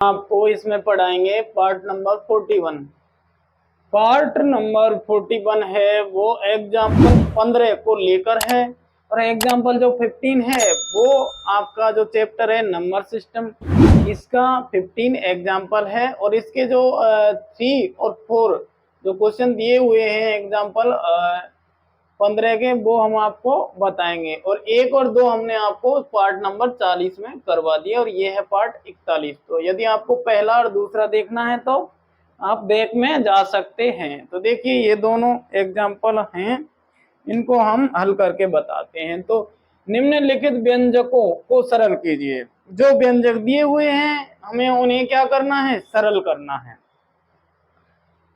आपको इसमें पढ़ाएंगे पार्ट नंबर 41। पार्ट नंबर 41 है वो एग्जाम्पल 15 को लेकर है, और एग्जाम्पल जो 15 है वो आपका जो चैप्टर है नंबर सिस्टम, इसका 15 एग्जाम्पल है। और इसके जो 3 और 4 जो क्वेश्चन दिए हुए हैं एग्जाम्पल 15 के, वो हम आपको बताएंगे। और 1 और 2 हमने आपको पार्ट नंबर 40 में करवा दिया, और ये है पार्ट 41। तो यदि आपको पहला और दूसरा देखना है तो आप बैक में जा सकते हैं। तो देखिए ये दोनों एग्जाम्पल हैं, इनको हम हल करके बताते हैं। तो निम्नलिखित व्यंजकों को सरल कीजिए। जो व्यंजक दिए हुए हैं हमें उन्हें क्या करना है, सरल करना है।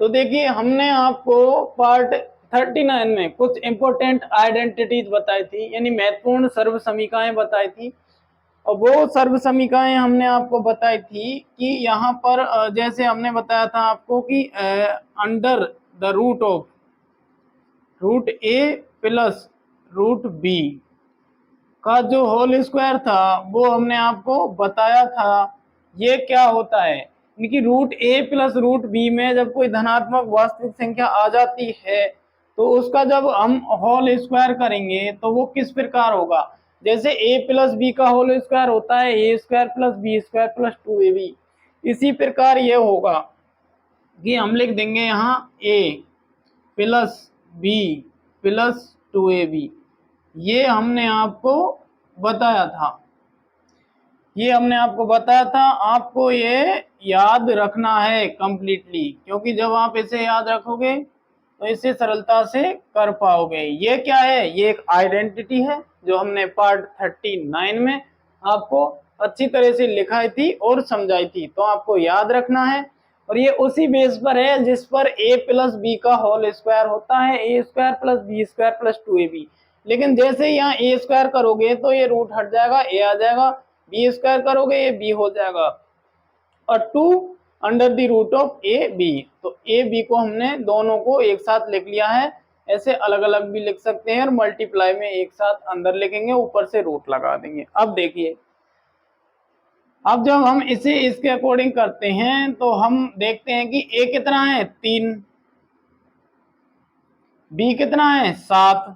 तो देखिए हमने आपको पार्ट 39 में कुछ इंपॉर्टेंट आइडेंटिटीज बताई थी, यानी महत्वपूर्ण सर्व समीकाएं बताई थी। और वो सर्व समीकाएं हमने आपको बताई थी कि यहाँ पर जैसे हमने बताया था आपको कि under the root of root A plus root B का जो होल स्क्वायर था वो हमने आपको बताया था। ये क्या होता है, यानी root A plus root B में जब कोई धनात्मक वास्तविक संख्या आ जाती है तो उसका जब हम होल स्क्वायर करेंगे तो वो किस प्रकार होगा। जैसे a प्लस बी का होल स्क्वायर होता है A square plus B square plus 2ab, इसी प्रकार ये होगा कि हम लिख देंगे यहाँ a plus B plus 2ab। ये हमने आपको बताया था, ये हमने आपको बताया था। आपको ये याद रखना है कंप्लीटली, क्योंकि जब आप इसे याद रखोगे तो इसे सरलता से कर पाओगे। ये क्या है, ये एक आइडेंटिटी है जो हमने पार्ट 39 में आपको अच्छी तरह से लिखाई थी और समझाई थी, तो आपको याद रखना है। और ये उसी बेस पर है जिस पर a प्लस बी का होल स्क्वायर होता है A square plus B square plus 2ab। लेकिन जैसे यहाँ ए स्क्वायर करोगे तो ये रूट हट जाएगा, ए आ जाएगा, बी स्क्वायर करोगे ये बी हो जाएगा, और 2 under the root of A B. तो ए बी को हमने दोनों को एक साथ लिख लिया है। ऐसे अलग अलग भी लिख सकते हैं, और मल्टीप्लाई में एक साथ अंदर लिखेंगे, ऊपर से रूट लगा देंगे। अब देखिए, अब जब हम इसे इसके अकॉर्डिंग करते हैं तो हम देखते हैं कि ए कितना है 3, बी कितना है 7,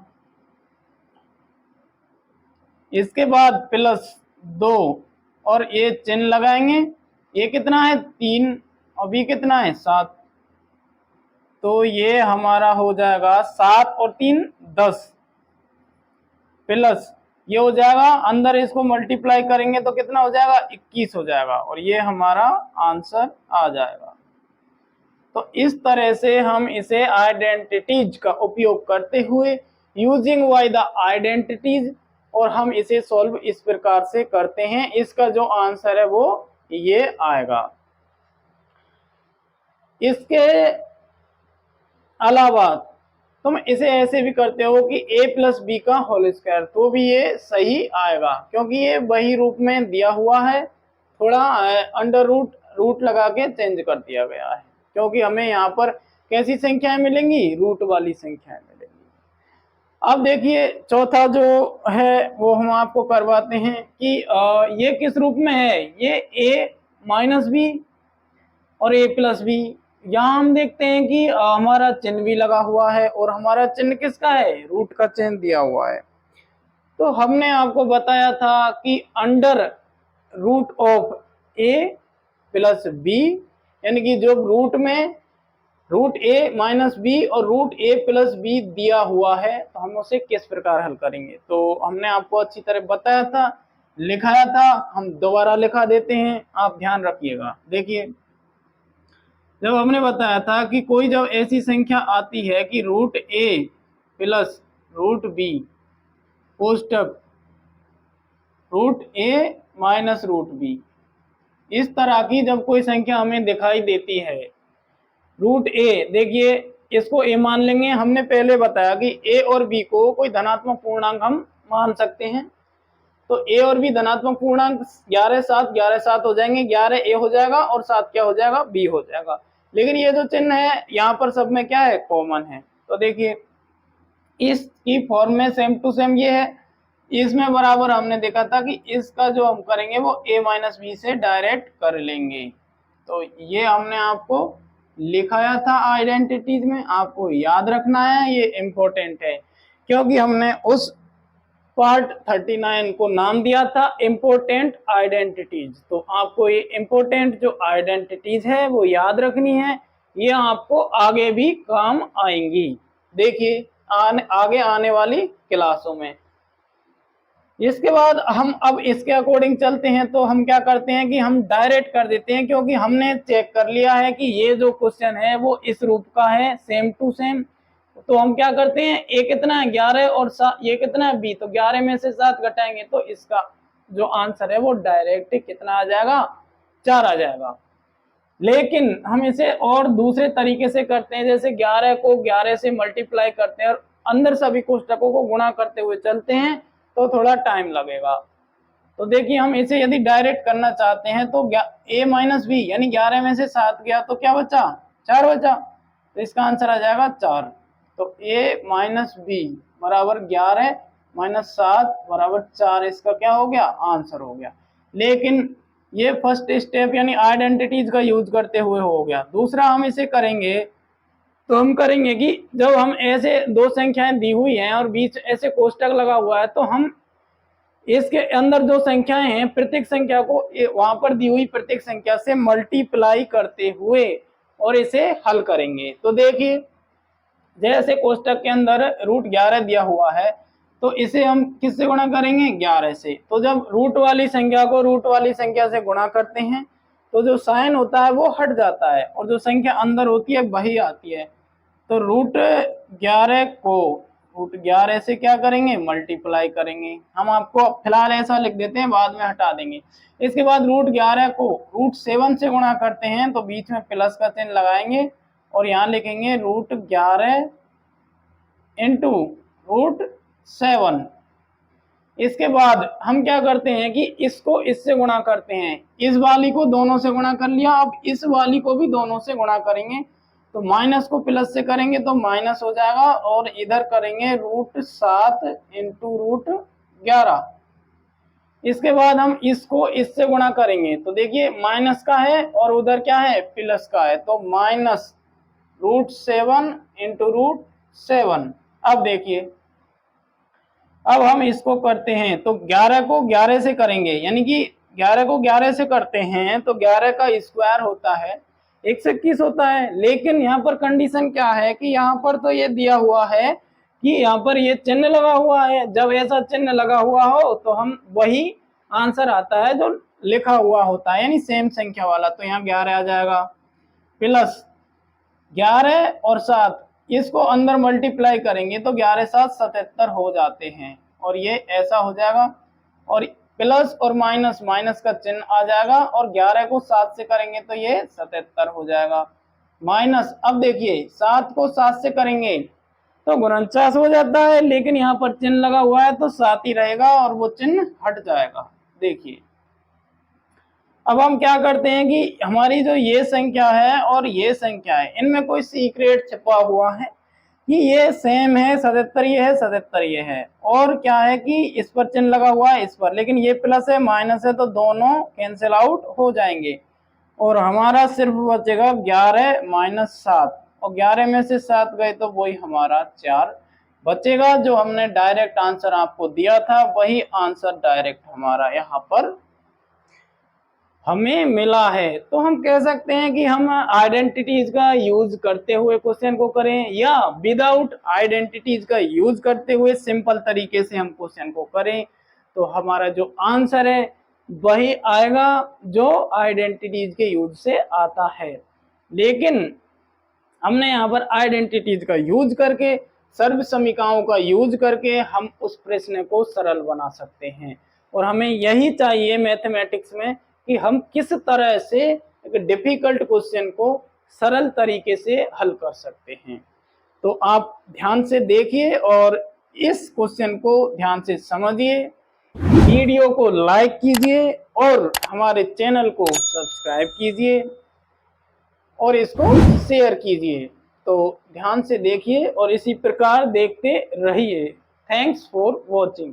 इसके बाद प्लस 2 और ये चिन्ह लगाएंगे। ये कितना है 3 और बी कितना है 7, तो ये हमारा हो जाएगा 7 और 3 10, प्लस ये हो जाएगा अंदर इसको मल्टीप्लाई करेंगे तो कितना हो जाएगा 21 हो जाएगा, और ये हमारा आंसर आ जाएगा। तो इस तरह से हम इसे आइडेंटिटीज का उपयोग करते हुए यूजिंग बाय द आइडेंटिटीज, और हम इसे सॉल्व इस प्रकार से करते हैं। इसका जो आंसर है वो ये आएगा। इसके अलावा तुम इसे ऐसे भी करते हो कि a प्लस बी का होल स्क्वायर, तो भी ये सही आएगा, क्योंकि ये वही रूप में दिया हुआ है, थोड़ा अंडर रूट लगा के चेंज कर दिया गया है, क्योंकि हमें यहाँ पर कैसी संख्याएं मिलेंगी, रूट वाली संख्याएं मिलेंगी। अब देखिए चौथा जो है वो हम आपको करवाते हैं कि ये किस रूप में है, ये a माइनस बी और a प्लस बी। यहाँ हम देखते हैं कि हमारा चिन्ह भी लगा हुआ है, और हमारा चिन्ह किसका है, रूट का चिन्ह दिया हुआ है। तो हमने आपको बताया था कि under root of a plus B, यानी कि जो रूट में रूट a माइनस बी और रूट a प्लस बी दिया हुआ है, तो हम उसे किस प्रकार हल करेंगे। तो हमने आपको अच्छी तरह बताया था, लिखाया था, हम दोबारा लिखा देते हैं, आप ध्यान रखिएगा। देखिए जब हमने बताया था कि कोई जब ऐसी संख्या आती है कि root a plus root B कोष्टक root a minus root B, इस तरह की जब कोई संख्या हमें दिखाई देती है, रूट a, देखिए इसको a मान लेंगे। हमने पहले बताया कि a और b को कोई धनात्मक पूर्णांक हम मान सकते हैं, तो a और b धनात्मक पूर्णांक 11 7 11 7 हो जाएंगे, 11 a हो जाएगा और 7 क्या हो जाएगा, b हो जाएगा। लेकिन ये जो चिन्ह है यहाँ पर सब में क्या है, कॉमन है। तो देखिए इसकी फॉर्म में सेम टू सेम ये है, इसमें बराबर हमने देखा था कि इसका जो हम करेंगे वो a माइनस बी से डायरेक्ट कर लेंगे। तो ये हमने आपको लिखाया था आइडेंटिटीज में, आपको याद रखना है, ये इम्पोर्टेंट है क्योंकि हमने उस पार्ट 39 को नाम दिया था इम्पोर्टेंट आइडेंटिटीज। तो आपको ये इम्पोर्टेंट जो आइडेंटिटीज है वो याद रखनी है, ये आपको आगे भी काम आएंगी। देखिए आगे आने वाली क्लासों में। इसके बाद हम अब इसके अकॉर्डिंग चलते हैं, तो हम क्या करते हैं कि हम डायरेक्ट कर देते हैं क्योंकि हमने चेक कर लिया है कि ये जो क्वेश्चन है वो इस रूप का है, सेम टू सेम। तो हम क्या करते हैं, ए कितना है 11 और ये कितना है बी, तो 11 में से 7 घटाएंगे तो इसका जो आंसर है वो डायरेक्ट कितना आ जाएगा, 4 आ जाएगा। लेकिन हम इसे और दूसरे तरीके से करते हैं, जैसे 11 को 11 से मल्टीप्लाई करते हैं और अंदर सभी कोष्टकों को गुणा करते हुए चलते हैं, तो थोड़ा टाइम लगेगा। तो देखिए हम इसे यदि डायरेक्ट करना चाहते हैं तो a माइनस बी यानी 11 में से 7 गया तो क्या बचा, 4 बचा, तो इसका आंसर आ जाएगा 4। तो a माइनस बी बराबर 11 माइनस 7 बराबर 4, इसका क्या हो गया, आंसर हो गया। लेकिन ये फर्स्ट स्टेप यानी आइडेंटिटीज का यूज करते हुए हो गया। दूसरा हम इसे करेंगे तो हम करेंगे कि जब हम ऐसे दो संख्याएं दी हुई हैं और बीच ऐसे कोष्टक लगा हुआ है, तो हम इसके अंदर जो संख्याएं हैं प्रत्येक संख्या को वहां पर दी हुई प्रत्येक संख्या से मल्टीप्लाई करते हुए और इसे हल करेंगे। तो देखिए जैसे कोष्टक के अंदर रूट 11 दिया हुआ है, तो इसे हम किससे गुणा करेंगे, 11 से। तो जब रूट वाली संख्या को रूट वाली संख्या से गुणा करते हैं तो जो साइन होता है वो हट जाता है और जो संख्या अंदर होती है वही आती है। तो रूट 11 को रूट 11 से क्या करेंगे, मल्टीप्लाई करेंगे। हम आपको फिलहाल ऐसा लिख देते हैं, बाद में हटा देंगे। इसके बाद रूट 11 को रूट 7 से गुणा करते हैं, तो बीच में प्लस का चिन्ह लगाएंगे और यहाँ लिखेंगे रूट 11 इंटू रूट 7। इसके बाद हम क्या करते हैं कि इसको इससे गुणा करते हैं, इस वाली को दोनों से गुणा कर लिया, अब इस वाली को भी दोनों से गुणा करेंगे, तो माइनस को प्लस से करेंगे तो माइनस हो जाएगा और इधर करेंगे रूट 7 इंटू रूट 11। इसके बाद हम इसको इससे गुणा करेंगे, तो देखिए माइनस का है और उधर क्या है, प्लस का है, तो माइनस रूट 7 इंटू रूट 7। अब देखिए अब हम इसको करते हैं, तो 11 को 11 से करेंगे, यानी कि 11 को 11 से करते हैं तो 11 का स्क्वायर होता है 121 होता है। लेकिन यहाँ पर कंडीशन क्या है कि यहाँ पर तो ये दिया हुआ है कि यहाँ पर ये चिन्ह लगा हुआ है, जब ऐसा चिन्ह लगा हुआ हो तो हम वही आंसर आता है जो लिखा हुआ होता है, यानी सेम संख्या वाला। तो यहाँ 11 आ जाएगा प्लस 11 और 7, इसको अंदर मल्टीप्लाई करेंगे तो 11 7 77 हो जाते हैं और ये ऐसा हो जाएगा और प्लस और माइनस, माइनस का चिन्ह आ जाएगा और 11 को 7 से करेंगे तो ये 77 हो जाएगा माइनस। अब देखिए 7 को 7 से करेंगे तो 49 हो जाता है, लेकिन यहाँ पर चिन्ह लगा हुआ है तो 7 ही रहेगा और वो चिन्ह हट जाएगा। देखिए अब हम क्या करते हैं कि हमारी जो ये संख्या है और ये संख्या है, इनमें कोई सीक्रेट छिपा हुआ है कि ये सेम है, 77 ये है, 77 ये है, और क्या है कि इस पर चिन्ह लगा हुआ है इस पर, लेकिन ये प्लस है माइनस है तो दोनों कैंसिल आउट हो जाएंगे और हमारा सिर्फ बचेगा 11 माइनस 7, और 11 में से 7 गए तो वही हमारा 4 बचेगा। जो हमने डायरेक्ट आंसर आपको दिया था वही आंसर डायरेक्ट हमारा यहाँ पर हमें मिला है। तो हम कह सकते हैं कि हम आइडेंटिटीज का यूज करते हुए क्वेश्चन को करें या विदाउट आइडेंटिटीज का यूज करते हुए सिंपल तरीके से हम क्वेश्चन को करें, तो हमारा जो आंसर है वही आएगा जो आइडेंटिटीज के यूज से आता है। लेकिन हमने यहाँ पर आइडेंटिटीज का यूज करके, सर्व समीकरणों का यूज करके हम उस प्रश्न को सरल बना सकते हैं, और हमें यही चाहिए मैथमेटिक्स में कि हम किस तरह से एक डिफिकल्ट क्वेश्चन को सरल तरीके से हल कर सकते हैं। तो आप ध्यान से देखिए और इस क्वेश्चन को ध्यान से समझिए, वीडियो को लाइक कीजिए और हमारे चैनल को सब्सक्राइब कीजिए और इसको शेयर कीजिए। तो ध्यान से देखिए और इसी प्रकार देखते रहिए। Thanks for watching.